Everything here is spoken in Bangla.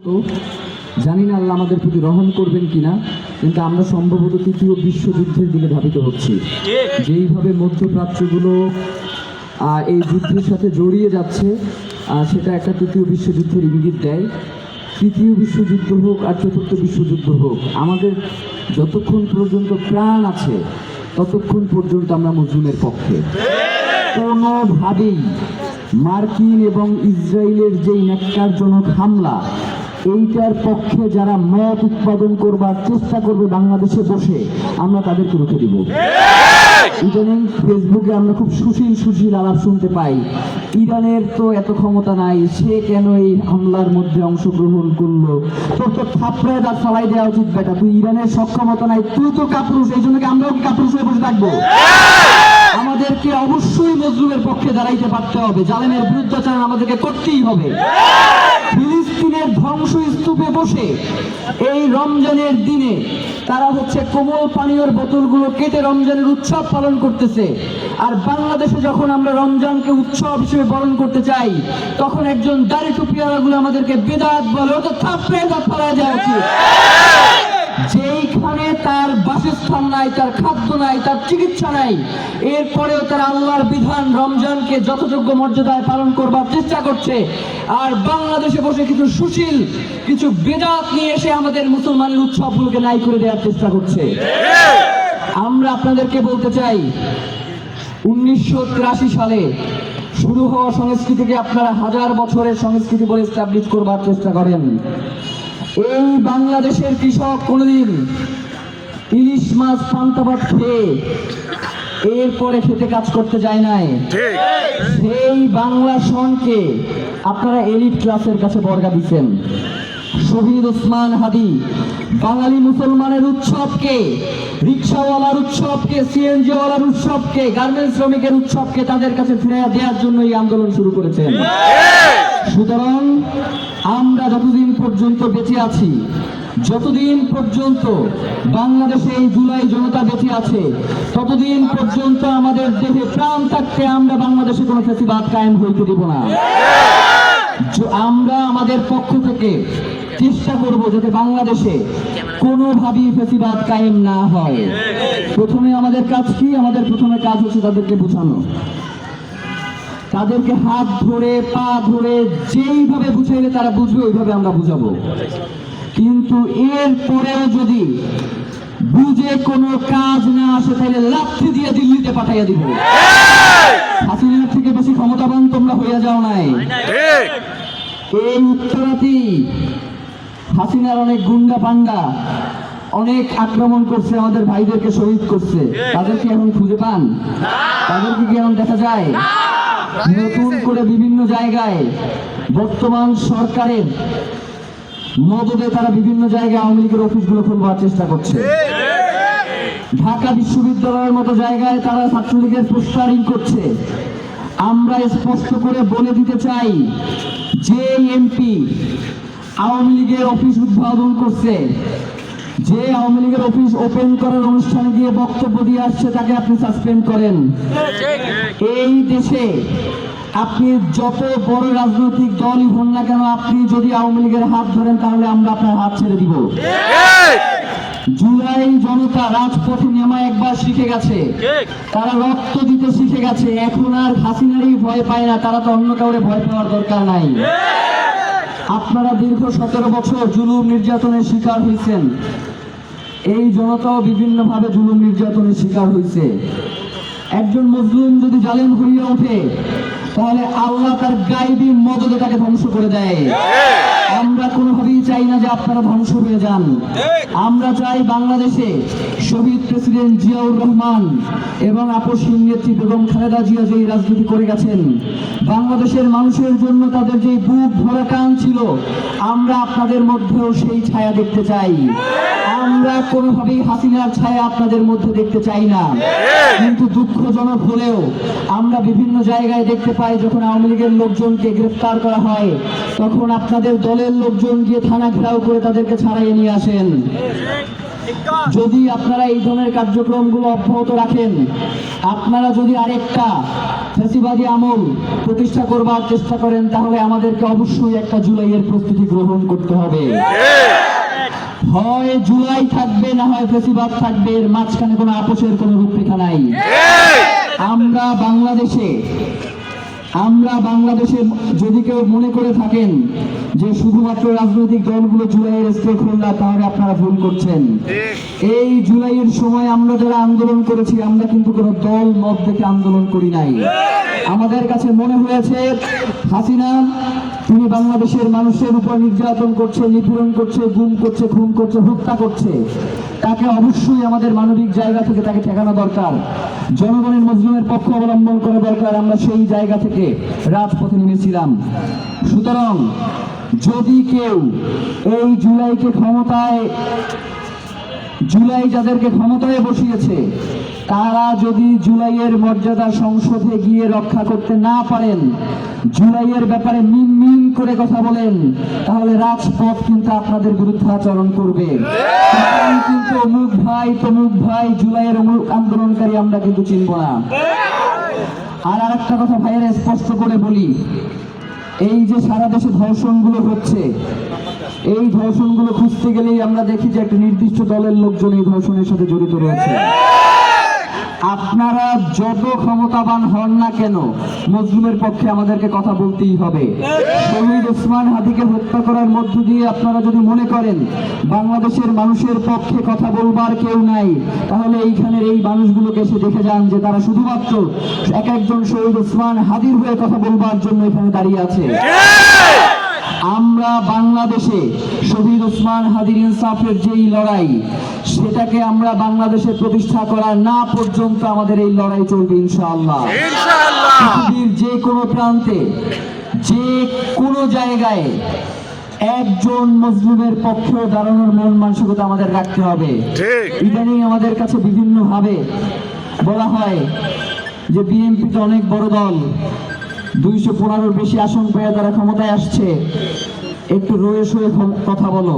তো জানি না আল্লাহ আমাদের প্রতি রহম করবেন কিনা, কিন্তু আমরা সম্ভবত তৃতীয় বিশ্বযুদ্ধের দিকে ধাবিত হচ্ছি। যেইভাবে মধ্যপ্রাচ্যগুলো এই যুদ্ধের সাথে জড়িয়ে যাচ্ছে, সেটা একটা তৃতীয় বিশ্বযুদ্ধের ইঙ্গিত দেয়। তৃতীয় বিশ্বযুদ্ধ হোক আর চতুর্থ বিশ্বযুদ্ধ হোক, আমাদের যতক্ষণ পর্যন্ত প্রাণ আছে ততক্ষণ পর্যন্ত আমরা মুসলিমের পক্ষে। কোনোভাবেই মার্কিন এবং ইসরায়েলের যেই ন্যাক্কারজনক হামলা, এইটার পক্ষে যারা মত উৎপাদন করবার চেষ্টা করবে বাংলাদেশে বসে, আমরা তাদেরকে রুখে দিব। ইদানিং ফেসবুকে আমরা খুব সুশীল আলাপ শুনতে পাই, ইরানের তো এত ক্ষমতা নাই, সে কেন এই হামলার মধ্যে অংশগ্রহণ করলো? তোর তো থাপড়ায় তার ফালাই দেওয়া উচিত বেটা, তুই ইরানের সক্ষমতা নাই, তুই তো কাপুরুষ, এই জন্য কি আমরাও কি কাপুরুষ হয়ে বসে থাকবো? আমাদেরকে অবশ্যই মজলুমের পক্ষে দাঁড়াইতে পারতে হবে, জালেমের বিরুদ্ধাচরণ আমাদেরকে করতেই হবে। ফিলিস্তিনের ধ্বংসস্তূপে বসে এই রমজানের দিনে তারা কোমল পানীয়র বোতলগুলো কেটে রমজানের উৎসব পালন করতেছে। আর বাংলাদেশে যখন আমরা রমজানকে উৎসব হিসেবে পালন করতে চাই, তখন একজন দাড়ি টুপিওয়ালাগুলো আমাদেরকে বেদাত বলে, ও তো থাপড়ে ফেলা দেওয়া উচিত। যেইখানে তার বাসস্থান নাই, তার খাদ্য নাই, তার চিকিৎসা নাই, এরপরেও তারা আল্লাহর বিধান রমজানকে যথাযোগ্য মর্যাদায় পালন করবার চেষ্টা করছে। আর বাংলাদেশে বসে কিছু সুশীল, কিছু বেদাত নিয়ে এসে আমাদের মুসলমানের উৎসবগুলোকে নাই করে দেওয়ার চেষ্টা করছে। আমরা আপনাদেরকে বলতে চাই, 1983 সালে শুরু হওয়া সংস্কৃতিকে আপনারা 1000 বছরের সংস্কৃতি বলে এস্টাবলিশ করবার চেষ্টা করেন। এই বাংলাদেশের কৃষক কোনোদিন ইলিশ মাছ পান্তা ভাত খেয়ে এরপরে খেতে কাজ করতে যায় নাই। সেই বাংলা সনকে আপনারা এলিট ক্লাসের কাছে বর্গা দিচ্ছেন। শহীদ ওসমান হাদি বাঙালি মুসলমানের উৎসবকে, রিক্সাওয়ালার উৎসবকে, সিএনজি ওয়ালার উৎসবকে, গার্মেন্টস শ্রমিকের উৎসবকে তাদের কাছে ফিরে দেওয়ার জন্য এই আন্দোলন শুরু করেছেন। সুতরাং আমরা যতদিন পর্যন্ত বেঁচে আছি, যতদিন পর্যন্ত বাংলাদেশে এই জুলাই জনতা বেঁচে আছে, ততদিন পর্যন্ত আমাদের দেহে প্রাণ থাকতে আমরা বাংলাদেশে কোনো ফ্যাসিবাদ কায়েম হইতে দিব না। আমরা আমাদের পক্ষ থেকে চেষ্টা করব যাতে বাংলাদেশে কোনোভাবেই ফ্যাসিবাদ কায়েম না হয়। প্রথমে আমাদের কাজ কি? আমাদের প্রথমে কাজ হচ্ছে তাদেরকে বোঝানো, তাদেরকে হাত ধরে পা ধরে যেইভাবে বুঝাইলে তারা বুঝবে ওইভাবে আমরা বুঝাবো। কিন্তু এর পরেও যদি বুঝে কোনো কাজ না আসে, তাহলে লাথি দিয়ে দিল্লিতে পাঠাইয়া দিব। হাসিনার থেকে বেশি ক্ষমতাবান তোমরা হইয়া যাও নাই। এই উত্তরাতি হাসিনার অনেক গুন্ডা পান্ডা অনেক আক্রমণ করছে, আমাদের ভাইদেরকে শহীদ করছে। তাদেরকে এখন খুঁজে পান? তাদেরকে কি এখন দেখা যায়? নতুন করে বিভিন্ন জায়গায় বর্তমান সরকারের মদদে তারা বিভিন্ন জায়গায় আওয়ামী লীগের অফিসগুলো খুলবার চেষ্টা করছে। ঢাকা বিশ্ববিদ্যালয়ের মতো জায়গায় তারা ছাত্রলীগের পোস্টারিং করছে। আমরা স্পষ্ট করে বলে দিতে চাই, যে এমপি আওয়ামী লীগের অফিস উদ্বোধন করছে, যে আওয়ামী লীগের অফিস ওপেন করার অনুষ্ঠানে গিয়ে বক্তব্য দিয়ে আসছে, তাকে আপনি সাসপেন্ড করেন। এই দেশে আপনি যত বড় রাজনৈতিক দলই হন না কেন, আপনি যদি আওয়ামী লীগের হাত ধরেন, তাহলে আমরা আপনার হাত ছেড়ে দিব। জুলাই জনতা রাজপথে নেমা একবার শিখে গেছে, তারা রক্ত দিতে শিখে গেছে। এখন আর হাসিনারই ভয় পায় না, তারা তো অন্য কাউরে ভয় পাওয়ার দরকার নাই। আপনারা দীর্ঘ 17 বছর জুলুম নির্যাতনের শিকার হয়েছেন, এই জনতাও বিভিন্নভাবে জুলুম নির্যাতনের শিকার হয়েছে। একজন মুসলিম যদি জালেম হইয়া ওঠে, তাহলে আল্লাহ তার গায়বী মদদে তাকে ধ্বংস করে দেয়। আমরা কোনোভাবেই চাই না যে আপনারা ধ্বংস হয়ে যান। আমরা চাই বাংলাদেশে শহীদ প্রেসিডেন্ট জিয়াউর রহমান এবং আপসহীন নেত্রী বেগম খালেদা জিয়া যেই রাজনীতি করে গেছেন, বাংলাদেশের মানুষের জন্য তাদের যে বুক ভরা টান ছিল, আমরা আপনাদের মধ্যেও সেই ছায়া দেখতে চাই। আমরা কোনোভাবেই হাসিনার ছায়া আপনাদের মধ্যে দেখতে চাই না। কিন্তু দুঃখজনক হলেও আমরা বিভিন্ন জায়গায় দেখতে পাই, যখন আওয়ামী লীগের লোকজনকে গ্রেফতার করা হয়, তখন আপনাদের দলের লোকজন গিয়ে থানা ঘেরাও করে তাদেরকে ছাড়াইয়ে নিয়ে আসেন। যদি আপনারা এই ধরনের কার্যক্রমগুলো অব্যাহত রাখেন, আপনারা যদি আরেকটা ফ্যাসিবাদী আমল প্রতিষ্ঠা করবার চেষ্টা করেন, তাহলে আমাদেরকে অবশ্যই একটা জুলাইয়ের প্রস্তুতি গ্রহণ করতে হবে। হয় জুলাই থাকবে, না হয় ফ্যাসিবাদ থাকবে, এর মাঝখানে কোনো আপোষের কোনো রূপরেখা নাই। আমরা বাংলাদেশে যদি কেউ মনে করে থাকেন যে শুধুমাত্র রাজনৈতিক দলগুলো জুলাইয়ের স্টেক হোল্ডার, তাহলে আপনারা ভুল করছেন। এই জুলাইয়ের সময় আমরা যারা আন্দোলন করেছি, আমরা কিন্তু কোনো দল মত দেখে আন্দোলন করি নাই। আমাদের কাছে মনে হয়েছে হাসিনা তিনি বাংলাদেশের মানুষের উপর নির্যাতন করছে, নিপীড়ন করছে, গুম করছে, খুন করছে, হত্যা করছে। তাকে অবশ্যই আমাদের মানবিক জায়গা থেকে তাকে ঠেকানো দরকার, জনগণের মজলুমের পক্ষ অবলম্বন করা দরকার। আমরা সেই জায়গা থেকে রাজপথে নেমেছিলাম। সুতরাং যদি কেউ এই জুলাই যাদেরকে ক্ষমতায় বসিয়েছে, তারা যদি জুলাইয়ের মর্যাদা সংসদে গিয়ে রক্ষা করতে না পারেন, জুলাইয়ের ব্যাপারে মিন করে কথা বলেন, তাহলে রাজপথ কিন্তু আপনাদের বিরুদ্ধে আচরণ করবে। কিন্তু অমুক ভাই জুলাইয়ের অমুক আন্দোলনকারী আমরা কিন্তু চিনব না। আর আরেকটা কথা ভাইয়েরা স্পষ্ট করে বলি, এই যে সারা দেশে ধর্ষণগুলো হচ্ছে, এই ধর্ষণগুলো খুঁজতে গেলেই আমরা দেখি যে একটা নির্দিষ্ট দলের লোকজন এই ধর্ষণের সাথে জড়িত রয়েছে। আপনারা যত ক্ষমতাবান হন না কেন, মজলুমের পক্ষে আমাদেরকে কথা বলতেই হবে। শহীদ ওসমান হাদিকে হত্যা করার মধ্য দিয়ে আপনারা যদি মনে করেন বাংলাদেশের মানুষের পক্ষে কথা বলবার কেউ নাই, তাহলে এইখানের এই মানুষগুলোকে এসে দেখে যান যে তারা শুধুমাত্র এক একজন শহীদ ওসমান হাদির হয়ে কথা বলবার জন্য এখানে দাঁড়িয়ে আছে। আমরা বাংলাদেশে শহীদ ওসমান হাদির ইনসাফের যেই লড়াই, সেটাকে আমরা বাংলাদেশে প্রতিষ্ঠা করার না পর্যন্ত আমাদের এই লড়াই চলবে ইনশাআল্লাহ। পৃথিবীর যে কোনো প্রান্তে, যে কোনো জায়গায় একজন মজলুমের পক্ষে দাঁড়ানোর মন মানসিকতা আমাদের রাখতে হবে। ইদানিং আমাদের কাছে বিভিন্ন ভাবে বলা হয় যে বিএনপি তো অনেক বড় দল, 215-র বেশি আসন পেয়ে তারা ক্ষমতায় আসছে, একটু রয়ে সয়ে কথা বলো।